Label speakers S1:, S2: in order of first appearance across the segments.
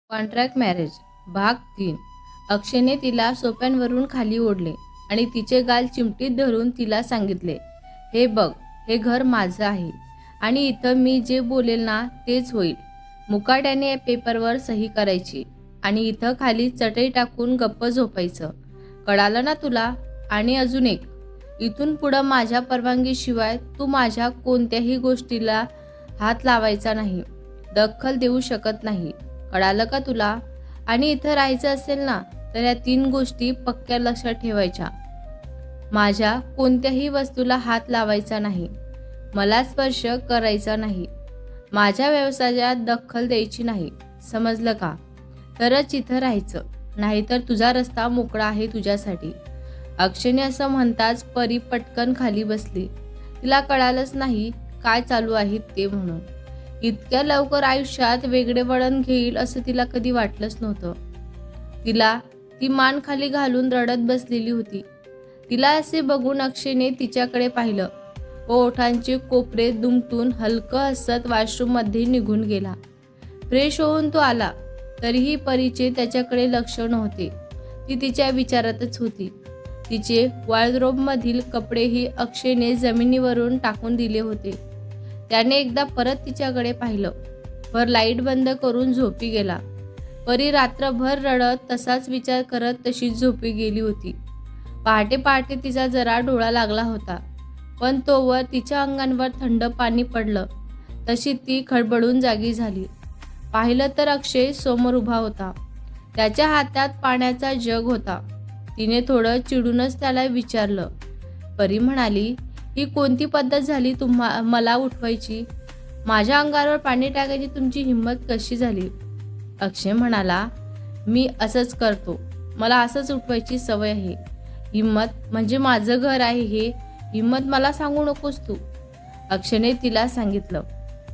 S1: Contract marriage भाग 3. अक्षयने तिला सोप्यांवरून खाली ओढले आणि तिचे गाल चिमटीत धरून तिला सांगितले, हे बघ, हे घर माझं आहे आणि इथं मी जे बोलेल ना तेच होईल. मुकाट्याने पेपरवर सही करायची आणि इथं खाली चटई टाकून गप्प झोपायचं. कळालं ना तुला? आणि अजून एक, इथून पुढं माझ्या परवानगीशिवाय तू माझ्या कोणत्याही गोष्टीला हात लावायचा नाही, दखल देऊ शकत नाही. कळालं का तुला? आणि इथं राहायचं असेल ना तर या 3 गोष्टी पक्क्या लक्षात ठेवायच्या. माझ्या कोणत्याही वस्तूला हात लावायचा नाही, मला स्पर्श करायचा नाही, माझ्या व्यवसायात दखल द्यायची नाही, समजलं का? तरच इथं राहायचं, नाहीतर तुझा रस्ता मोकळा आहे तुझ्यासाठी. अक्षयने असं म्हणताच परी पटकन खाली बसली. तिला कळालंच नाही काय चालू आहे ते. म्हणून इतक्या लवकर आयुष्यात वेगळे वळण घेईल असं तिला कधी वाटलंच नव्हतं. ती मान खाली घालून रडत बसलेली होती. तिला असे बघून अक्षयने तिच्याकडे पाहिलं व ओठांचे कोपरे दुमटून हलकं हसत वॉशरूममध्ये निघून गेला. फ्रेश होऊन तो आला तरीही परीचे त्याच्याकडे लक्ष नव्हते. ती तिच्या विचारातच होती. तिचे वॉर्डरोबमधील कपडेही अक्षयने जमिनीवरून टाकून दिले होते. त्याने एकदा परत तिच्याकडे पाहिलं, वर लाईट बंद करून झोपी गेला. परी रात्रभर रडत तसाच विचार करत तशीच झोपी गेली होती. पहाटे पहाटे तिचा जरा डोळा लागला होता, पण तोवर तिच्या अंगावर थंड पाणी पडलं तशी ती खडबडून जागी झाली. पाहिलं तर अक्षय समोर उभा होता. त्याच्या हातात पाण्याचा जग होता. तिने थोडं चिडूनच त्याला विचारलं. परी म्हणाली, ही कोणती पद्धत झाली मला उठवायची? माझ्या अंगावर पाणी टाकायची तुमची हिंमत कशी झाली? अक्षय म्हणाला, मी असंच करतो, मला असंच उठवायची सवय आहे. हिंमत म्हणजे माझं घर आहे हे हिंमत मला सांगू नकोस तू. अक्षयने तिला सांगितलं.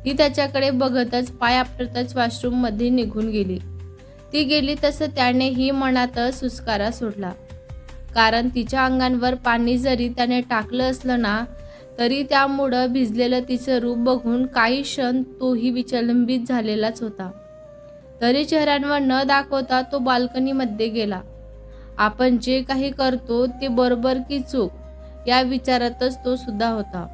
S1: ती त्याच्याकडे बघतच पाय आपटतच वॉशरूममध्ये निघून गेली. ती गेली तसं त्यानेही मनातच सुस्कारा सोडला. कारण तिच्या अंगावर पाणी जरी त्याने टाकलं असलं ना तरी त्यामुळं भिजलेलं तिचं रूप बघून काही क्षण तोही विचलित झालेलाच होता. तरी चेहऱ्यांवर न दाखवता तो बाल्कनीमध्ये गेला. आपण जे काही करतो ते बरोबर की चूक या विचारातच तो सुद्धा होता.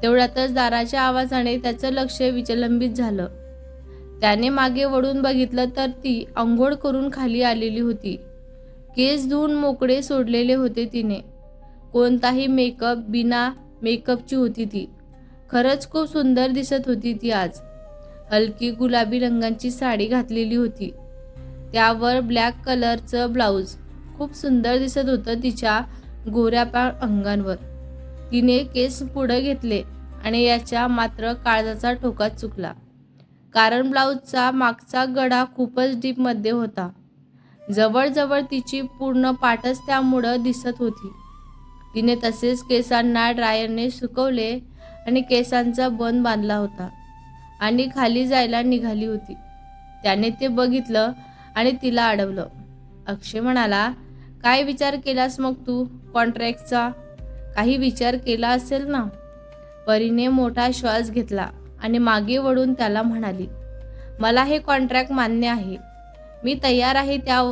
S1: तेवढ्यातच दाराच्या आवाजाने त्याचं लक्ष विचलित झालं. त्याने मागे वळून बघितलं तर ती अंघोळ करून खाली आलेली होती. केस धुवून मोकळे सोडलेले होते तिने. कोणताही मेकअप बिना मेकअपची होती ती. खरंच खूप सुंदर दिसत होती ती आज. हलकी गुलाबी रंगाची साडी घातलेली होती, त्यावर ब्लॅक कलरचं ब्लाऊज खूप सुंदर दिसत होतं तिच्या गोऱ्या अंगावर. तिने केस पुढे घेतले आणि याच्या मात्र काळजाचा ठोका चुकला, कारण ब्लाऊजचा मागचा गळा खूपच डीपमध्ये होता. जवळजवळ तिची पूर्ण पाठच त्यामुळं दिसत होती. तिने तसेच केसांना ड्रायरने सुकवले आणि केसांचा बन बांधला होता आणि खाली जायला निघाली होती. त्याने ते बघितलं आणि तिला अडवलं. अक्षय म्हणाला, काय विचार केलास मग तू कॉन्ट्रॅक्टचा? काही विचार केला असेल ना? परीने मोठा श्वास घेतला आणि मागे वळून त्याला म्हणाली, मला हे कॉन्ट्रॅक्ट मान्य आहे. मी तयार आहे त्या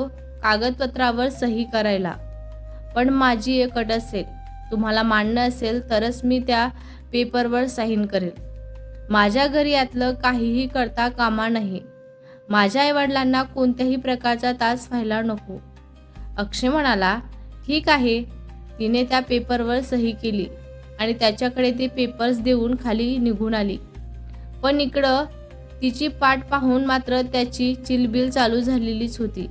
S1: कागदपत्रावर सही करायला. पण माझी एक अट असेल. तुम्हाला मान्य असेल तरच मी त्या पेपरवर साईन करेल. माझ्या घरी यातलं काहीही करता कामा नये. माझ्या आईवडिलांना कोणत्याही प्रकारचा त्रास व्हायला नको. अक्षय म्हणाला, ठीक आहे. तिने त्या पेपरवर सही केली आणि त्याच्याकडे ते पेपर्स देऊन खाली निघून आली. पण इकडं तिची पाठ पाहून मात्र त्याची चिलबिल चालू झालेलीच होती.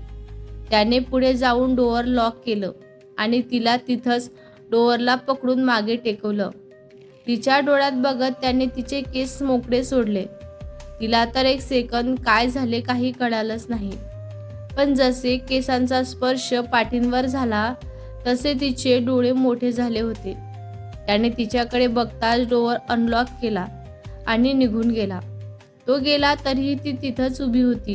S1: त्याने पुढे जाऊन डोअर लॉक केलं आणि तिला तिथंच डोअरला पकडून मागे टेकवलं. तिच्या डोळ्यात बघत त्याने तिचे केस मोकळे सोडले. तिला तर एक सेकंद काय झाले काही कळालंच नाही. पण जसे केसांचा स्पर्श पाठींवर झाला तसे तिचे डोळे मोठे झाले होते. त्याने तिच्याकडे बघताच डोअर अनलॉक केला आणि निघून गेला. तो गेला तरीही ती तिथंच उभी होती.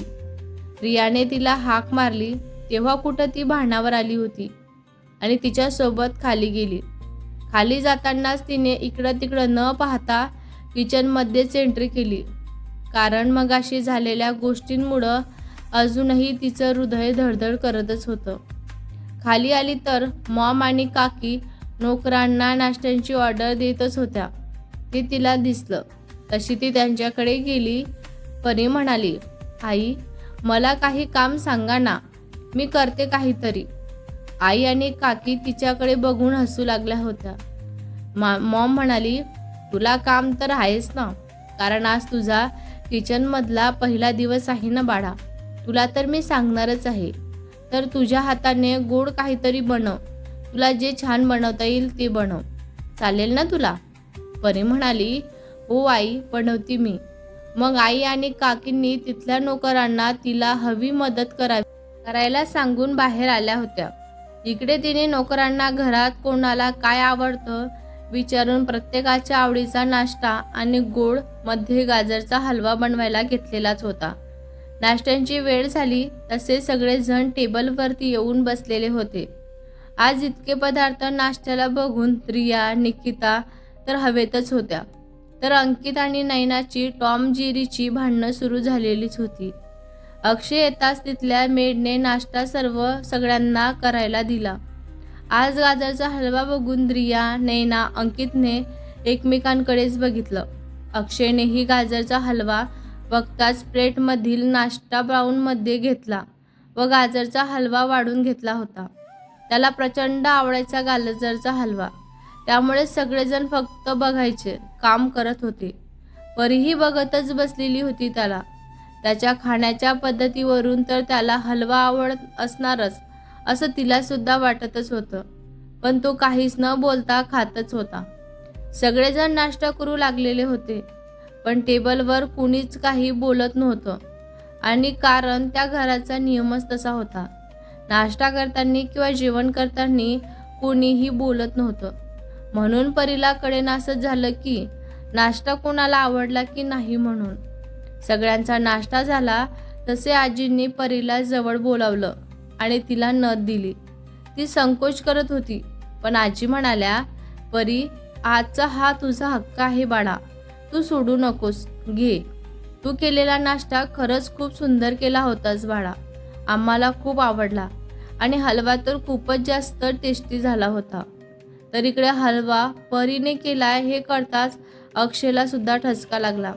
S1: रियाने तिला हाक मारली तेव्हा कुठं ती भानावर आली होती आणि तिच्यासोबत खाली गेली. खाली जातानाच तिने इकडं तिकडं न पाहता किचनमध्येच एंट्री केली. कारण मगाशी झालेल्या गोष्टींमुळं अजूनही तिचं हृदय धडधड करतच होतं. खाली आली तर मॉम आणि काकी नोकरांना नाश्त्यांची ऑर्डर देतच होत्या. ते तिला दिसलं. तशी ती त्यांच्याकडे गेली. परी म्हणाली, आई, मला काही काम सांगा ना, मी करते काहीतरी. आई आणि काकी तिच्याकडे बघून हसू लागल्या होत्या. मॉम म्हणाली, तुला काम तर आहेच ना, कारण आज तुझा किचनमधला पहिला दिवस आहे ना बाळा. तुला तर मी सांगणारच आहे. तर तुझ्या हाताने गोड काहीतरी बनव. तुला जे छान बनवता येईल ते बनव. चालेल ना तुला? परी म्हणाली, हो आई, बनवते मी. मग आई आणि काकींनी तिथल्या नोकरांना तिला हवी मदत करायला सांगून बाहेर आल्या होत्या. इकडे तिने नोकरांना घरात कोणाला काय आवडतं विचारून प्रत्येकाच्या आवडीचा नाश्ता आणि गोड मध्ये गाजरचा हलवा बनवायला घेतलेलाच होता. नाश्त्यांची वेळ झाली तसे सगळेजण टेबलवरती येऊन बसलेले होते. आज इतके पदार्थ नाश्त्याला बघून रिया, निकिता तर हवेतच होत्या. तर अंकित आणि नैनाची टॉम जेरीची भांडणं सुरू झालेलीच होती. अक्षय येताच तिथल्या मेडने नाश्ता सगळ्यांना करायला दिला. आज गाजरचा हलवा बघून रिया, नैना, अंकितने एकमेकांकडेच बघितलं. अक्षयनेही गाजरचा हलवा बघताच प्लेटमधील नाश्ता ब्राऊनमध्ये घेतला व गाजरचा हलवा वाढून घेतला होता. त्याला प्रचंड आवडायचा गाजरचा हलवा, त्यामुळे सगळेजण फक्त बघायचे काम करत होते. परीही बघतच बसलेली होती त्याला. त्याच्या खाण्याच्या पद्धतीवरून तर त्याला हलवा आवडत असणारच असं तिला सुद्धा वाटतच होतं. पण तो काहीच न बोलता खातच होता. सगळेजण नाश्ता करू लागलेले होते, पण टेबलवर कुणीच काही बोलत नव्हतं. आणि कारण त्या घराचा नियमच तसा होता. नाश्ता करताना किंवा जेवण करताना कोणीही बोलत नव्हतं. म्हणून परीला कळेनासच झालं की नाश्ता कोणाला आवडला की नाही म्हणून. सगळ्यांचा नाश्ता झाला तसे आजींनी परीला जवळ बोलावलं आणि तिला नथ दिली. ती संकोच करत होती, पण आजी म्हणाल्या, परी, आजचा हा तुझा हक्क आहे बाळा, तू सोडू नकोस, घे. तू केलेला नाश्ता खरंच खूप सुंदर केला होतास बाळा. आम्हाला खूप आवडला आणि हलवा तर खूपच जास्त टेस्टी झाला होता. तर इकडे हलवा परीने केला हे कळताच अक्षयला सुद्धा ठसका लागला.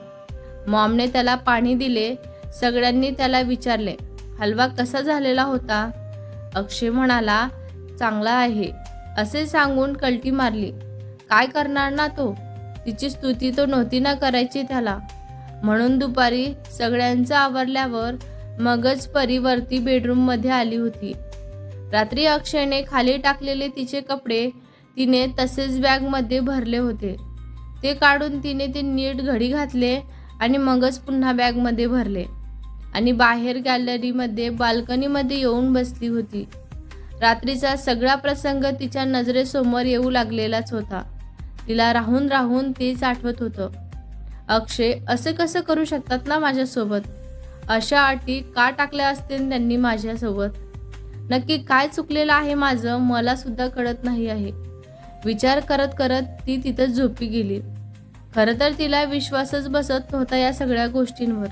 S1: मॉमने त्याला पाणी दिले. सगळ्यांनी त्याला विचारले, हलवा कसा झालेला होता? अक्षय म्हणाला, चांगला आहे असे सांगून कल्टी मारली. काय करणार ना तो, तिची स्तुती तो नव्हती ना करायची त्याला. म्हणून दुपारी सगळ्यांचं आवरल्यावर मगच परी वरती बेडरूममध्ये आली होती. रात्री अक्षयने खाली टाकलेले तिचे कपडे तिने तसेच बॅगमध्ये भरले होते. ते काढून तिने ते नीट घडी घातले आणि मगच पुन्हा बॅगमध्ये भरले आणि बाहेर गॅलरीमध्ये बाल्कनीमध्ये येऊन बसली होती. रात्रीचा सगळा प्रसंग तिच्या नजरेसमोर येऊ लागलेलाच होता. तिला राहून राहून तेच आठवत होतं. अक्षय असं कसं करू शकतात ना माझ्यासोबत? अशा अटी का टाकल्या असतील त्यांनी माझ्यासोबत? नक्की काय चुकलेलं आहे माझं, मला सुद्धा कळत नाही आहे. विचार करत करत ती तिथंच झोपी गेली. खरं तर तिला विश्वासच बसत नव्हता या सगळ्या गोष्टींवर.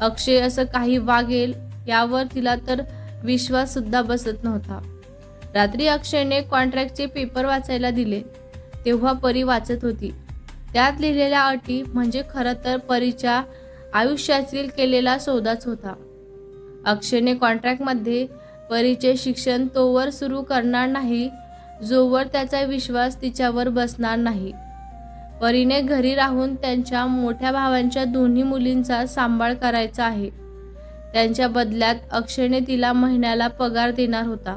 S1: अक्षय असं काही वागेल यावर तिला तर विश्वास सुद्धा बसत नव्हता. रात्री अक्षयने कॉन्ट्रॅक्टचे पेपर वाचायला दिले तेव्हा परी वाचत होती. त्यात लिहिलेल्या अटी म्हणजे खरं तर परीच्या आयुष्यातील केलेला सौदाच होता. अक्षयने कॉन्ट्रॅक्टमध्ये परीचे शिक्षण तोवर सुरू करणार नाही जोवर त्याचा विश्वास तिच्यावर बसणार नाही. परीने घरी राहून त्यांच्या मोठ्या भावांच्या दोन्ही मुलींचा सांभाळ करायचा आहे. त्यांच्या बदल्यात अक्षयने तिला महिन्याला पगार देणार होता.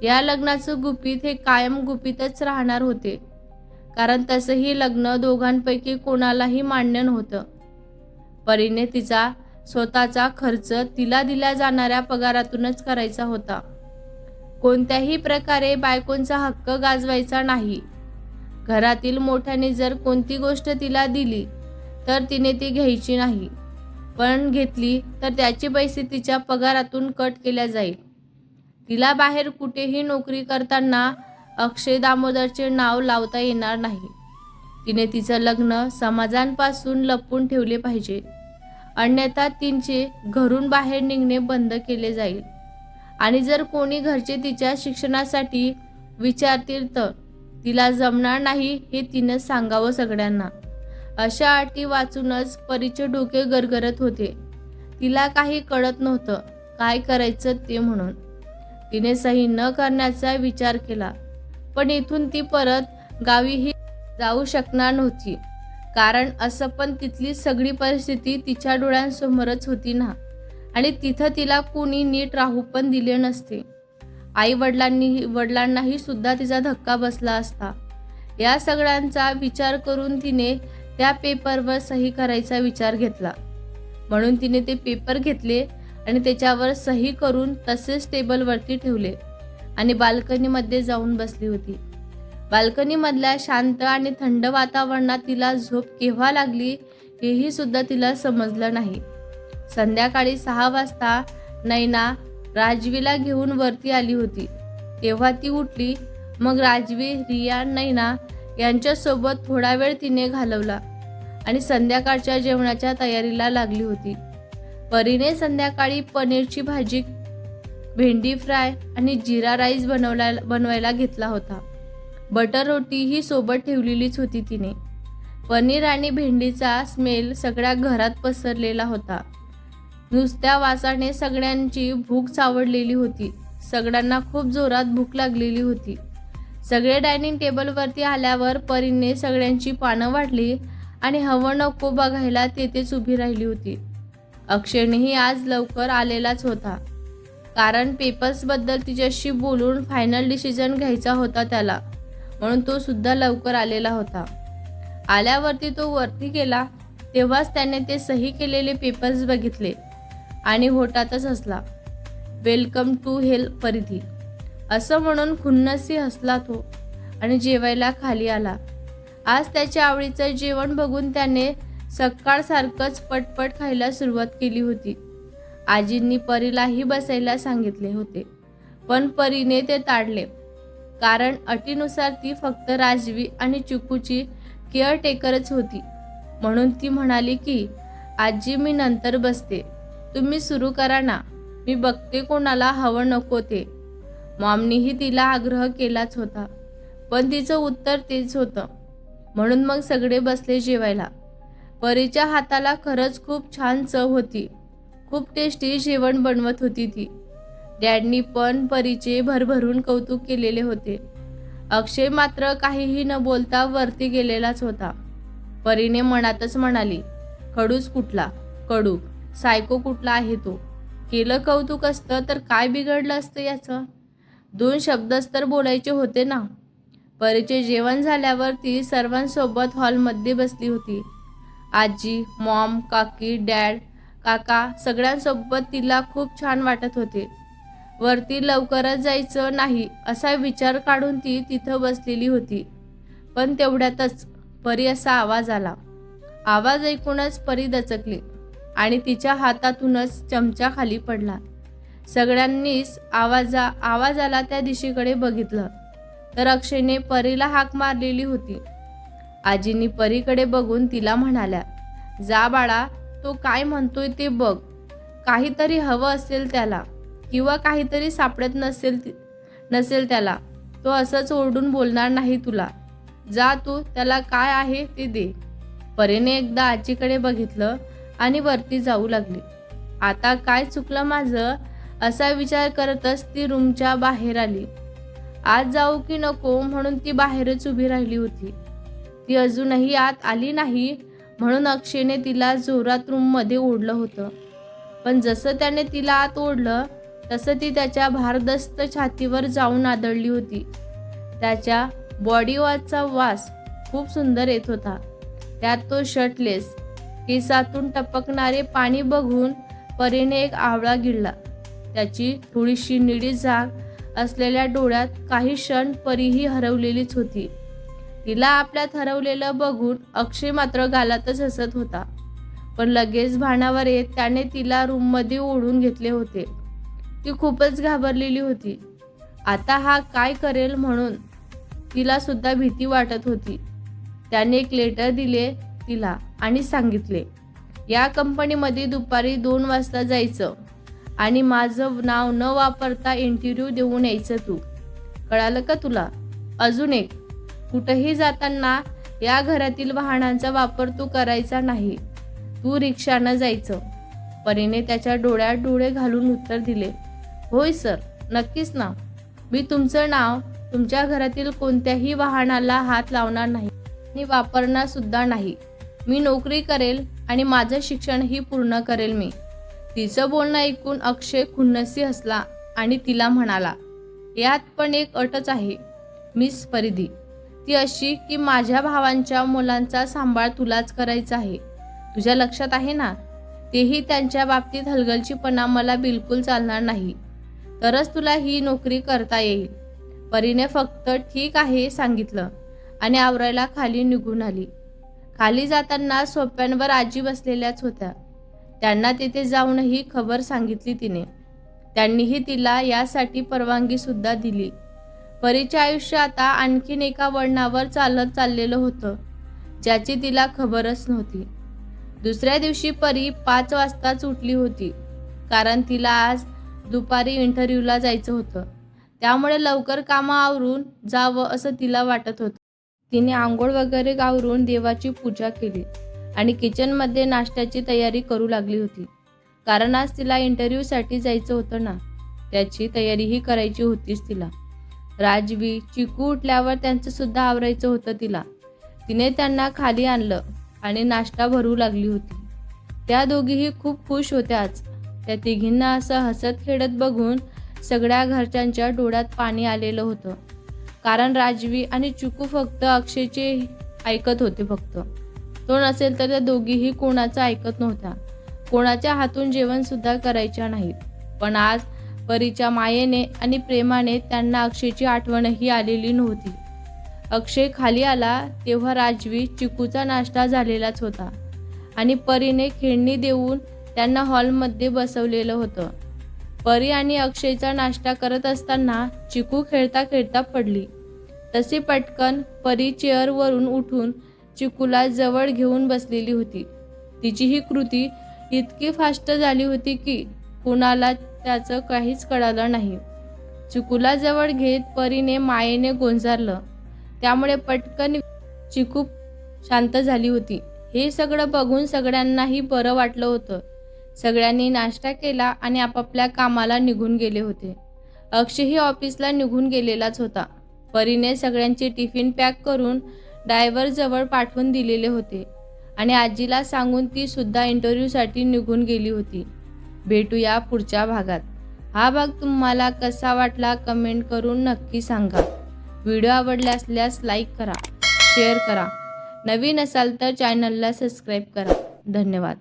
S1: या लग्नाचं गुपित हे कायम गुपितच राहणार होते, कारण तसंही लग्न दोघांपैकी कोणालाही मान्य नव्हतं. परीने तिचा स्वतःचा खर्च तिला दिल्या जाणाऱ्या पगारातूनच करायचा होता. कोणत्याही प्रकारे बायकोंचा हक्क गाजवायचा नाही. घरातील मोठ्याने जर कोणती गोष्ट तिला दिली तर तिने ती घ्यायची नाही, पण घेतली तर त्याचे पैसे तिच्या पगारातून कट केल्या जाईल. तिला बाहेर कुठेही नोकरी करताना अक्षय दामोदरचे नाव लावता येणार नाही. तिने तिचं लग्न समाजांपासून लपवून ठेवले पाहिजे. अन्यथा तिचे घरून बाहेर निघणे बंद केले जाईल. आणि जर कोणी घरचे तिच्या शिक्षणासाठी विचारतील तर तिला जमणार नाही हे तिनं सांगावं सगळ्यांना. अशा अटी वाचूनच परीचे डोके गरगरत होते. तिला काही कळत नव्हतं काय करायचं ते म्हणून. तिने सही न करण्याचा विचार केला. पण इथून ती परत गावीही जाऊ शकणार नव्हती. कारण असं पण तिथली सगळी परिस्थिती तिच्या डोळ्यांसमोरच होती ना. आणि तिथं तिला कुणी नीट राहू पण दिले नसते. वडिलांनाही सुद्धा तिचा धक्का बसला असता. या सगळ्यांचा विचार करून तिने त्या पेपरवर सही करायचा विचार घेतला. म्हणून तिने ते पेपर घेतले आणि त्याच्यावर सही करून तसेच टेबलवरती ठेवले आणि बाल्कनीमध्ये जाऊन बसली होती. बाल्कनीमधल्या शांत आणि थंड वातावरणात तिला झोप केव्हा लागली हेही सुद्धा तिला समजलं नाही. संध्याकाळी 6 वाजता नैना राजवीला घेऊन वरती आली होती. तेव्हा ती उठली. मग राजवी, रिया, नैना यांच्यासोबत थोडा वेळ तिने घालवला आणि संध्याकाळच्या जेवणाच्या तयारीला लागली होती. परीने संध्याकाळी पनीरची भाजी, भेंडी फ्राय आणि जिरा राईस बनवायला घेतला होता. बटर रोटीही सोबत ठेवलेलीच होती तिने. पनीर आणि भेंडीचा स्मेल सगळ्या घरात पसरलेला होता. नुसत्या वासाने सगळ्यांची भूक चावडलेली होती. सगळ्यांना खूप जोरात भूक लागलेली होती. सगळे डायनिंग टेबलवरती आल्यावर परीने सगळ्यांची पानं वाढली आणि हवं नको बघायला तेथेच उभी राहिली होती. अक्षयनेही आज लवकर आलेलाच होता. कारण पेपर्सबद्दल तिच्याशी बोलून फायनल डिसिजन घ्यायचा होता त्याला. म्हणून तो सुद्धा लवकर आलेला होता. आल्यावरती तो वरती गेला तेव्हाच त्याने ते सही केलेले पेपर्स बघितले आणि होठातच हसला. वेलकम टू हेल परिधी असं म्हणून खुन्नसी हसला तो आणि जेवायला खाली आला. आज त्याच्या आवडीचं जेवण बघून त्याने सकाळसारखंच पटपट खायला सुरुवात केली होती. आजींनी परीलाही बसायला सांगितले होते पण परीने ते टाळले. कारण अटीनुसार ती फक्त राजवी आणि चिकूची केअरटेकरच होती. म्हणून ती म्हणाली की आजी मी नंतर बसते, तुम्ही सुरू करा ना, मी बघते कोणाला हवं नको ते. मॉमनीही तिला आग्रह केलाच होता पण तिचं उत्तर तेच होतं. म्हणून मग सगळे बसले जेवायला. परीच्या हाताला खरंच खूप छान चव होती. खूप टेस्टी जेवण बनवत होती ती. डॅडनी पण परीचे भरभरून कौतुक केलेले होते. अक्षय मात्र काहीही न बोलता वरती गेलेलाच होता. परीने मनातच म्हणाली, खडूस कुठला, कडू सायको कुठला आहे तो. केलं कौतुक असतं तर काय बिघडलं असतं याचं. 2 शब्दच तर बोलायचे होते ना. परीचे जेवण झाल्यावर ती सर्वांसोबत हॉलमध्ये बसली होती. आजी, मॉम, काकी, डॅड, काका सगळ्यांसोबत तिला खूप छान वाटत होते. वरती लवकरच जायचं नाही असा विचार काढून ती तिथं बसलेली होती. पण तेवढ्यातच परी असा आवाज आला. आवाज ऐकूनच परी दचकली आणि तिच्या हातातूनच चमचा खाली पडला. सगळ्यांनीच आवाज आला त्या दिशेकडे बघितलं तर अक्षयने परीला हाक मारलेली होती. आजींनी परीकडे बघून तिला म्हणाल्या, जा बाळा, तो काय म्हणतोय ते बघ. काहीतरी हवं असेल त्याला किंवा काहीतरी सापडत नसेल त्याला. तो असंच ओरडून बोलणार नाही तुला. जा तू त्याला काय आहे ते दे. परीने एकदा आजीकडे बघितलं आणि वरती जाऊ लागली. आता काय चुकलं माझं असा विचार करतच ती रूमच्या बाहेर आली. आत जाऊ की नको म्हणून ती बाहेरच उभी राहिली होती. ती अजूनही आत आली नाही म्हणून अक्षयने तिला जोरात रूममध्ये ओढलं होतं. पण जसं त्याने तिला आत ओढलं तसं ती त्याच्या भारदस्त छातीवर जाऊन आदळली होती. त्याच्या बॉडी वॉशचा वास खूप सुंदर येत होता. त्यात तो शर्टलेस. केसातून टपकणारे पाणी बघून परीने एक आवळा गिळला. त्याची थोडीशी निळी झाग असलेल्या डोळ्यात काही क्षण परीही हरवलेलीच होती. तिला आपल्यात हरवलेलं बघून अक्षय मात्र गालातच हसत होता. पण लगेच भानावर येत त्याने तिला रूममध्ये ओढून घेतले होते. ती खूपच घाबरलेली होती. आता हा काय करेल म्हणून तिला सुद्धा भीती वाटत होती. त्याने एक लेटर दिले तिला आणि सांगितले, या कंपनीमध्ये दुपारी 2 वाजता जायचं आणि माझं नाव न वापरता इंटरव्ह्यू देऊन यायचं तू. कळालं का तुला? अजून एक, कुठेही जाताना या घरातील वाहनांचा वापर तू करायचा नाही. तू रिक्षानं जायचं. परीने त्याच्या डोळ्यात डोळे घालून उत्तर दिले. होय सर, नक्कीच ना. मी तुमचं नाव तुमच्या घरातील कोणत्याही वाहनाला हात लावणार नाही आणि वापरणार सुद्धा नाही. मी नोकरी करेल आणि माझं शिक्षणही पूर्ण करेल मी. तिचं बोलणं ऐकून अक्षय खुन्नसी हसला आणि तिला म्हणाला, यात पण एक अटच आहे मिस परिधी. ती अशी की माझ्या भावांच्या मुलांचा सांभाळ तुलाच करायचा आहे. तुझ्या लक्षात आहे ना? तेही त्यांच्या बाबतीत हलगर्जीपणा मला बिलकुल चालणार नाही. तरच तुला ही नोकरी करता येईल. परीने फक्त ठीक आहे सांगितलं आणि आवरायला खाली निघून आली. खाली जाताना सोप्यांवर आजी बसलेल्याच होत्या. त्यांना तिथे जाऊनही खबर सांगितली तिने. त्यांनीही तिला यासाठी परवानगी सुद्धा दिली. परीचे आयुष्य आता आणखीन एका वळणावर चालत चाललेलं होतं, ज्याची तिला खबरच नव्हती. दुसऱ्या दिवशी परी 5 वाजताच उठली होती, कारण तिला आज दुपारी इंटरव्ह्यूला जायचं होतं. त्यामुळे लवकर कामं आवरून जावं असं तिला वाटत होतं. तिने आंघोळ वगैरे आवरून देवाची पूजा केली आणि किचनमध्ये नाश्त्याची तयारी करू लागली होती. कारण आज तिला इंटरव्ह्यूसाठी जायचं होतं ना, त्याची तयारीही करायची होतीच तिला. राजवी, चिकू उठल्यावर त्यांचं सुद्धा आवरायचं होतं तिला. तिने त्यांना खाली आणलं आणि नाश्ता भरू लागली होती. त्या दोघीही खूप खुश होत्या आज. त्या तिघींना असं हसत खेळत बघून सगळ्या घरच्यांच्या डोळ्यात पाणी आलेलं होतं. कारण राजवी आणि चिकू फक्त अक्षयचे ऐकत होते फक्त. तो नसेल तर त्या दोघीही कोणाचं ऐकत नव्हत्या. कोणाच्या हातून जेवणसुद्धा करायच्या नाहीत. पण आज परीच्या मायेने आणि प्रेमाने त्यांना अक्षयची आठवणही आलेली नव्हती. अक्षय खाली आला तेव्हा राजवी, चिकूचा नाश्ता झालेलाच होता आणि परीने खेळणी देऊन त्यांना हॉलमध्ये बसवलेलं होतं. परी आणि अक्षयचा नाश्ता करत असताना चिकू खेळता खेळता पडली. तशी पटकन परी चेअरवरून उठून चिकूला जवळ घेऊन बसलेली होती. तिची ही कृती इतकी फास्ट झाली होती की कुणाला त्याचं काहीच कळालं नाही. चिकूला जवळ घेत परीने मायेने गोंजारलं. त्यामुळे पटकन चिकू शांत झाली होती. हे सगळं बघून सगळ्यांनाही बरं वाटलं होतं. सगळ्यांनी नाश्ता केला आणि आपापल्या कामाला निघून गेले होते. अक्षयही ऑफिसला निघून गेलेलाच होता. परीने सगळ्यांचे टिफिन पॅक करून ड्रायव्हरजवळ पाठवून दिलेले होते आणि आजीला सांगून ती सुद्धा इंटरव्ह्यूसाठी निघून गेली होती. भेटूया पुढच्या भागात. हा भाग तुम्हाला कसा वाटला कमेंट करून नक्की सांगा. व्हिडिओ आवडला असल्यास लाईक करा, शेअर करा. नवीन असाल तर चॅनलला सबस्क्राईब करा. धन्यवाद.